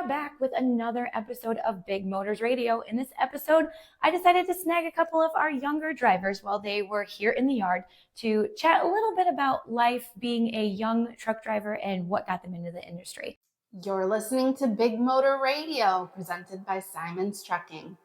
are back with another episode of Big Motors Radio. In this episode, I decided to snag a couple of our younger drivers while they were here in the yard to chat a little bit about life being a young truck driver and what got them into the industry. You're listening to Big Motor Radio, presented by Simon's Trucking.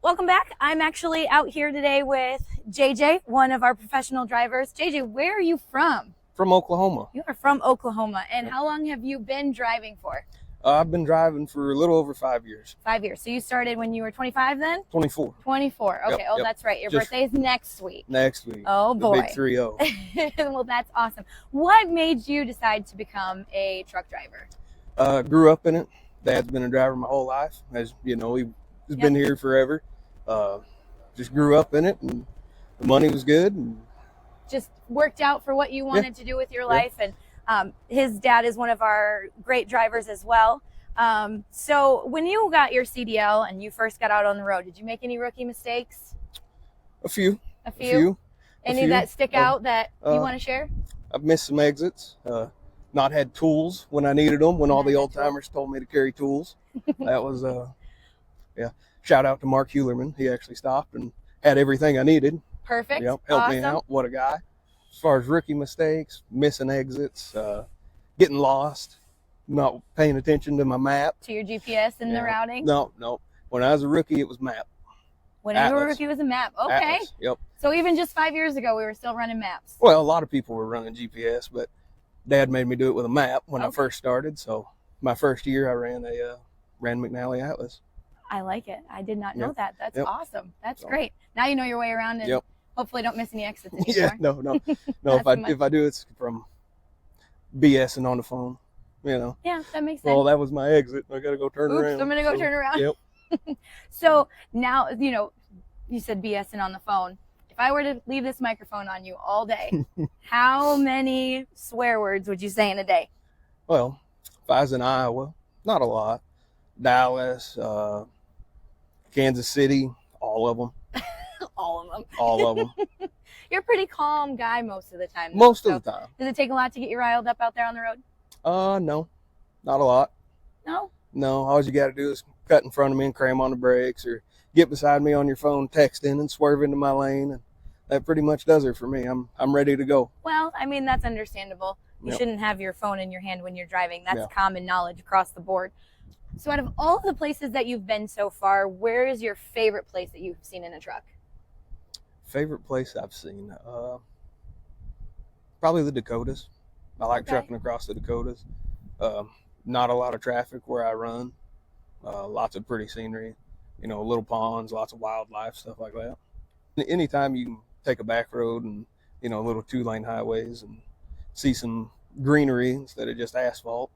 Welcome back. I'm actually out here today with JJ, one of our professional drivers. JJ, where are you from? From Oklahoma. You are from Oklahoma. And how long have you been driving for? I've been driving for a little over 5 years. 5 years. So you started when you were 25 then? 24. 24. Okay. Yep. That's right. Your birthday is next week. Next week. Oh, boy. The big 3-0. Well, that's awesome. What made you decide to become a truck driver? Grew up in it. Dad's been a driver my whole life. As you know, he's been here forever. Just grew up in it, and the money was good. And just worked out for what you wanted to do with your life. And his dad is one of our great drivers as well. So when you got your CDL and you first got out on the road, did you make any rookie mistakes? A few. Any that stick out that you want to share? I've missed some exits. Not had tools when I needed them, when all the old timers told me to carry tools. That was, shout out to Mark Heulerman. He actually stopped and had everything I needed. Perfect. Yep, helped me out. What a guy. As far as rookie mistakes, missing exits, getting lost, not paying attention to my map. To your GPS and the routing? No. When I was a rookie, it was map. When you were a rookie, it was a map. Okay. Atlas. Yep. So even just 5 years ago, we were still running maps. Well, a lot of people were running GPS, but Dad made me do it with a map when I first started. So my first year, I ran McNally Atlas. I like it. I did not know that. That's awesome. That's great. Now you know your way around and hopefully don't miss any exits anymore. No. if I do, it's from BSing on the phone, Yeah, that makes sense. Well, that was my exit. I got to go turn around. I'm going to go turn around. Yep. So now, you said BSing on the phone. If I were to leave this microphone on you all day, how many swear words would you say in a day? Well, if I was in Iowa, not a lot. Dallas, Kansas City, all of them. All of them. You're a pretty calm guy most of the time. Most of the time. Does it take a lot to get you riled up out there on the road? No, not a lot. No? No, all you got to do is cut in front of me and cram on the brakes, or get beside me on your phone texting and swerve into my lane, and that pretty much does it for me. I'm ready to go. Well, I mean, that's understandable. You shouldn't have your phone in your hand when you're driving. That's common knowledge across the board. So out of all of the places that you've been so far, where is your favorite place that you've seen in a truck? Favorite place I've seen? Probably the Dakotas. I like trucking across the Dakotas. Not a lot of traffic where I run. Lots of pretty scenery. Little ponds, lots of wildlife, stuff like that. Anytime you can take a back road and, little 2-lane highways and see some greenery instead of just asphalt.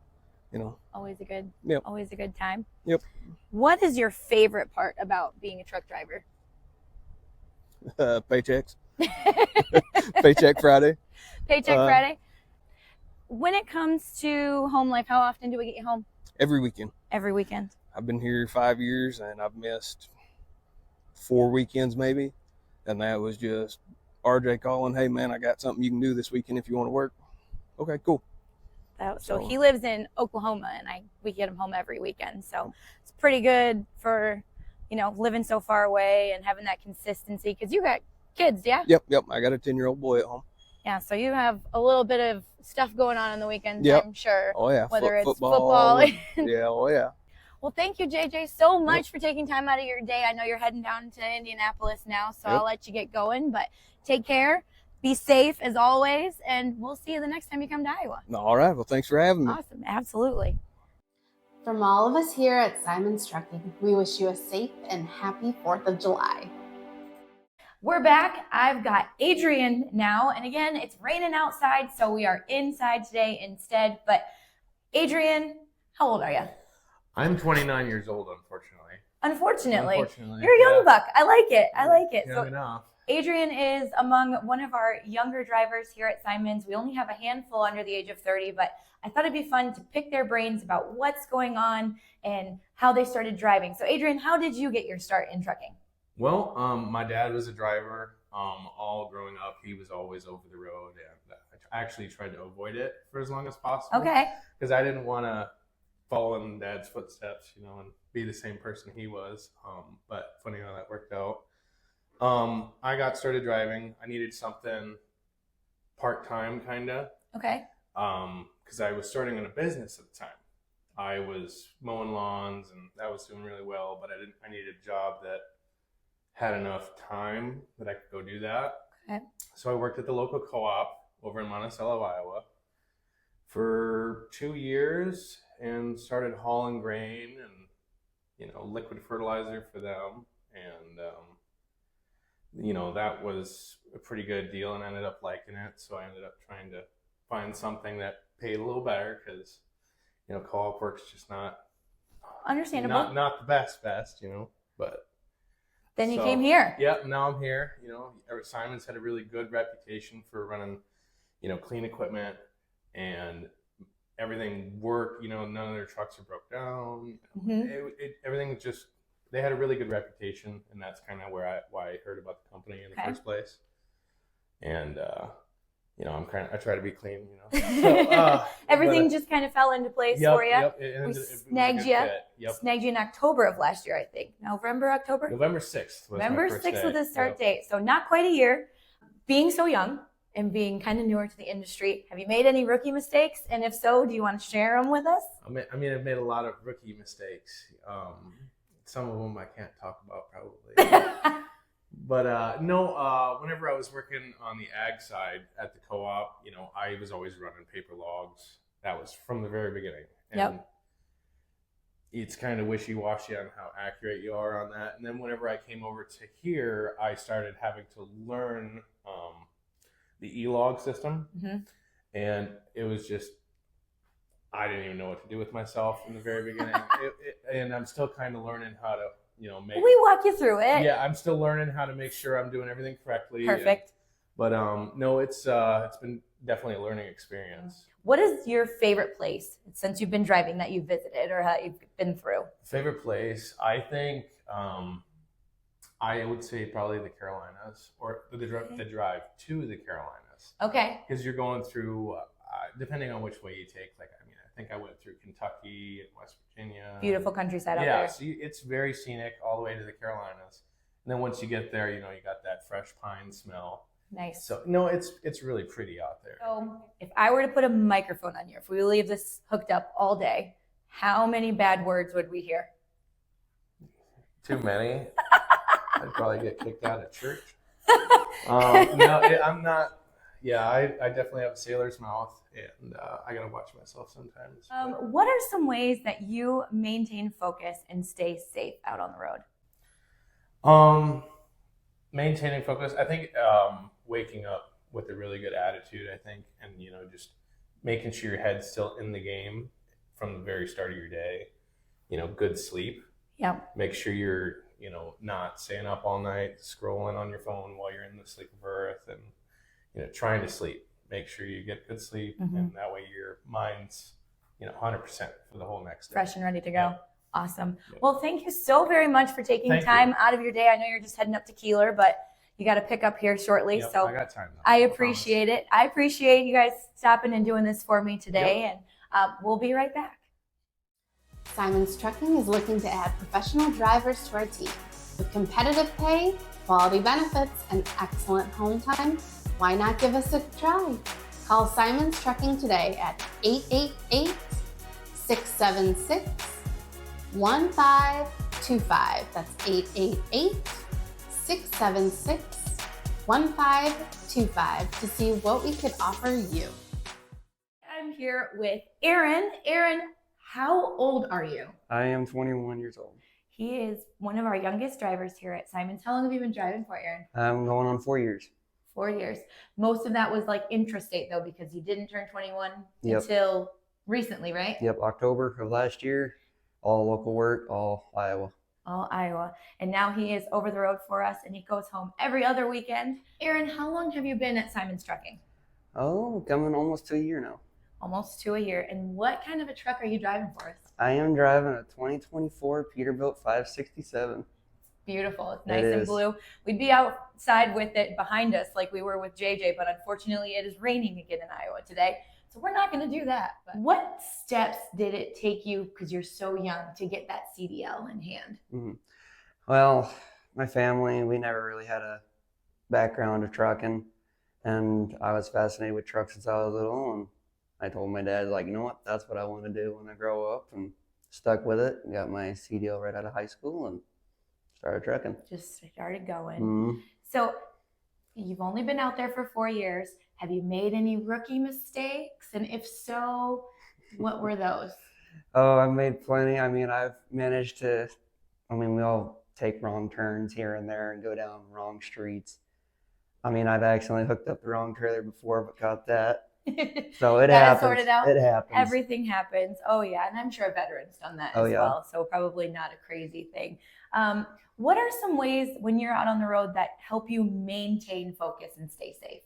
Always a good time. Yep. What is your favorite part about being a truck driver? Paychecks. Paycheck Friday. Friday. When it comes to home life, how often do we get you home? Every weekend. Every weekend. I've been here 5 years and I've missed 4 weekends maybe. And that was just RJ calling, hey man, I got something you can do this weekend if you want to work. Okay, cool. So he lives in Oklahoma, and we get him home every weekend. So it's pretty good for, living so far away and having that consistency. Because you got kids, yeah? Yep. I got a 10-year-old boy at home. Yeah, so you have a little bit of stuff going on the weekends, I'm sure. Oh, yeah. Whether it's football. Yeah, oh, yeah. Well, thank you, JJ, so much for taking time out of your day. I know you're heading down to Indianapolis now, so I'll let you get going. But take care. Be safe as always, and we'll see you the next time you come to Iowa. All right. Well, thanks for having me. Awesome. Absolutely. From all of us here at Simon's Trucking, we wish you a safe and happy 4th of July. We're back. I've got Adrien now, and again, it's raining outside, so we are inside today instead. But Adrien, how old are you? I'm 29 years old, unfortunately. Unfortunately. You're a young buck. I like it. Young enough. Adrien is among one of our younger drivers here at Simon's. We only have a handful under the age of 30, but I thought it'd be fun to pick their brains about what's going on and how they started driving. So Adrien, how did you get your start in trucking? Well, my dad was a driver. All growing up, he was always over the road, and actually tried to avoid it for as long as possible. Okay. Because I didn't want to follow in Dad's footsteps, you know, and be the same person he was. But funny how that worked out. I got started driving. I needed something part-time, kind of. Okay. Because I was starting in a business at the time. I was mowing lawns, and that was doing really well, but I needed a job that had enough time that I could go do that. Okay. So I worked at the local co-op over in Monticello, Iowa for 2 years and started hauling grain and, you know, liquid fertilizer for them. And, you know, that was a pretty good deal, and I ended up liking it. So I ended up trying to find something that paid a little better because, you know, co-op work's just not Understandable. not the best, you know, but Then you came here. Yep, now I'm here. You know, Simon's had a really good reputation for running, you know, clean equipment, and everything worked. You know, none of their trucks are broke down. Everything just, they had a really good reputation, and that's kind of why I heard about the company in the first place. And you know, I try to be clean. You know, so, Everything just kind of fell into place for you. Yep, we snagged you. Yep. Snagged you in October of last year, I think. November, October. November 6th. November 6th was the start date. So not quite a year. Being so young and being kind of newer to the industry, have you made any rookie mistakes? And if so, do you want to share them with us? I mean, I've made a lot of rookie mistakes. Some of them I can't talk about probably. But no, whenever I was working on the ag side at the co-op, you know, I was always running paper logs. That was from the very beginning. And it's kind of wishy-washy on how accurate you are on that. And then whenever I came over to here, I started having to learn the e-log system. And it was just, I didn't even know what to do with myself in the very beginning. And I'm still kind of learning how to, you know, we walk you through it. Yeah, I'm still learning how to make sure I'm doing everything correctly. Perfect. But no, it's been definitely a learning experience. What is your favorite place since you've been driving that you've visited or that you've been through? Favorite place, I think I would say probably the Carolinas, or the drive to the Carolinas. Okay. Because you're going through, depending on which way you take, like, I mean, I think I went through Kentucky and West Virginia. Beautiful countryside out there. Yeah, so it's very scenic all the way to the Carolinas. And then once you get there, you know, you got that fresh pine smell. Nice. So, no, it's really pretty out there. So if I were to put a microphone on you, if we leave this hooked up all day, how many bad words would we hear? Too many. I'd probably get kicked out of church. No, I'm not. Yeah, I definitely have a sailor's mouth, and I gotta watch myself sometimes. What are some ways that you maintain focus and stay safe out on the road? Maintaining focus. I think waking up with a really good attitude. I think, and you know, just making sure your head's still in the game from the very start of your day. You know, good sleep. Yeah. Make sure you're, you know, not staying up all night scrolling on your phone while you're in the sleep of earth, and you know, trying to sleep. Make sure you get good sleep, and that way your mind's, you know, 100% for the whole next day. Fresh and ready to go. Yeah. Awesome. Yeah. Well, thank you so very much for taking time out of your day. I know you're just heading up to Keeler, but you got to pick up here shortly. Yep, so I got time. I appreciate it. I appreciate you guys stopping and doing this for me today, and we'll be right back. Simon's Trucking is looking to add professional drivers to our team. With competitive pay, quality benefits, and excellent home time, why not give us a try? Call Simon's Trucking today at 888-676-1525. That's 888-676-1525 to see what we could offer you. I'm here with Eron. Eron, how old are you? I am 21 years old. He is one of our youngest drivers here at Simon's. How long have you been driving for, Eron? I'm going on 4 years. 4 years. Most of that was like intrastate though, because you didn't turn 21 Yep. until recently, right? Yep, October of last year. All local work, all Iowa. All Iowa. And now he is over the road for us, and he goes home every other weekend. Eron, how long have you been at Simon's Trucking? Oh, coming almost to a year now. Almost to a year. And what kind of a truck are you driving for us? I am driving a 2024 Peterbilt 567. Beautiful. It's nice It and is. blue. We'd be outside with it behind us like we were with JJ, but unfortunately it is raining again in Iowa today. So we're not going to do that. But what steps did it take you, because you're so young, to get that CDL in hand? Mhm. Well, my family, we never really had a background of trucking, and I was fascinated with trucks since I was little, and I told my dad, like, you know what, that's what I want to do when I grow up, and stuck with it. Got my CDL right out of high school and started trucking. Just started going. Mhm. So you've only been out there for 4 years. Have you made any rookie mistakes? And if so, what were those? Oh, I've made plenty. I mean, I've managed to, I mean, we all take wrong turns here and there and go down wrong streets. I mean, I've accidentally hooked up the wrong trailer before, but caught that. So it Got it happens. sorted out? It happens. Everything happens. Oh, yeah. And I'm sure a veteran's done that Oh, as yeah. well. So probably not a crazy thing. What are some ways when you're out on the road that help you maintain focus and stay safe?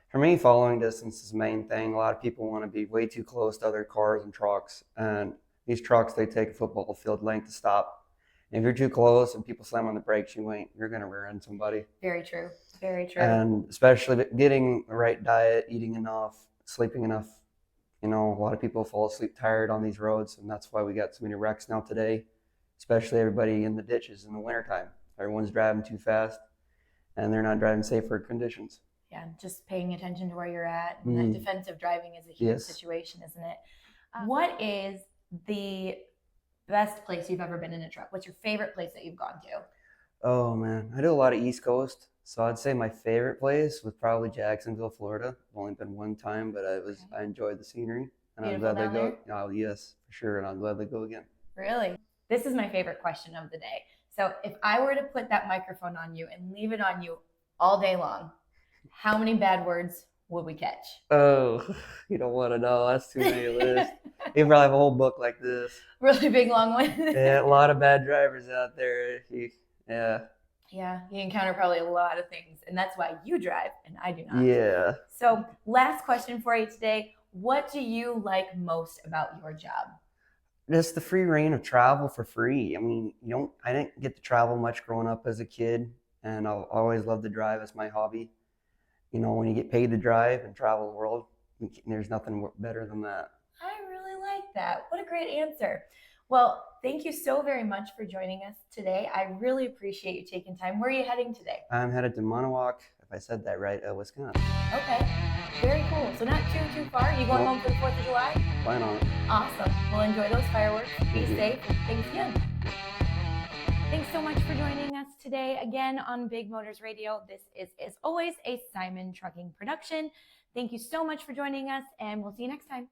For me, following distance is the main thing. A lot of people want to be way too close to other cars and trucks. And these trucks, they take a football field length to stop. And if you're too close and people slam on the brakes, you're going to rear end somebody. Very true. Very true. And especially getting the right diet, eating enough, sleeping enough. You know, a lot of people fall asleep tired on these roads, and that's why we got so many wrecks now today, especially everybody in the ditches in the wintertime. Everyone's driving too fast, and they're not driving safer conditions. Yeah, just paying attention to where you're at. And that defensive driving is a huge Yes. situation, isn't it? What is the best place you've ever been in a truck? What's your favorite place that you've gone to? Oh man, I do a lot of East Coast, so I'd say my favorite place was probably Jacksonville, Florida. I've only been one time, but I enjoyed the scenery, and I'm Beautiful glad they down go. Oh yes, for sure, and I'm glad they go again. Really? This is my favorite question of the day. So if I were to put that microphone on you and leave it on you all day long, how many bad words would we catch? Oh, you don't want to know. That's too many lists. You probably have a whole book like this. Really big, long one. Yeah, a lot of bad drivers out there. Yeah. Yeah, you encounter probably a lot of things, and that's why you drive and I do not. Yeah. So last question for you today. What do you like most about your job? Just the free reign of travel for free. I mean, I didn't get to travel much growing up as a kid, and I'll always love to drive as my hobby. You know, when you get paid to drive and travel the world, there's nothing better than that. I really like that. What a great answer. Well, thank you so very much for joining us today. I really appreciate you taking time. Where are you heading today? I'm headed to Monowalk, if I said that right, Wisconsin. Okay, very cool. So not too far. You going home for the 4th of July? Plan on it. Awesome. Well, enjoy those fireworks. Be safe. And thanks again. Thanks so much for joining us today again on Big Motors Radio. This is, as always, a Simon Trucking production. Thank you so much for joining us, and we'll see you next time.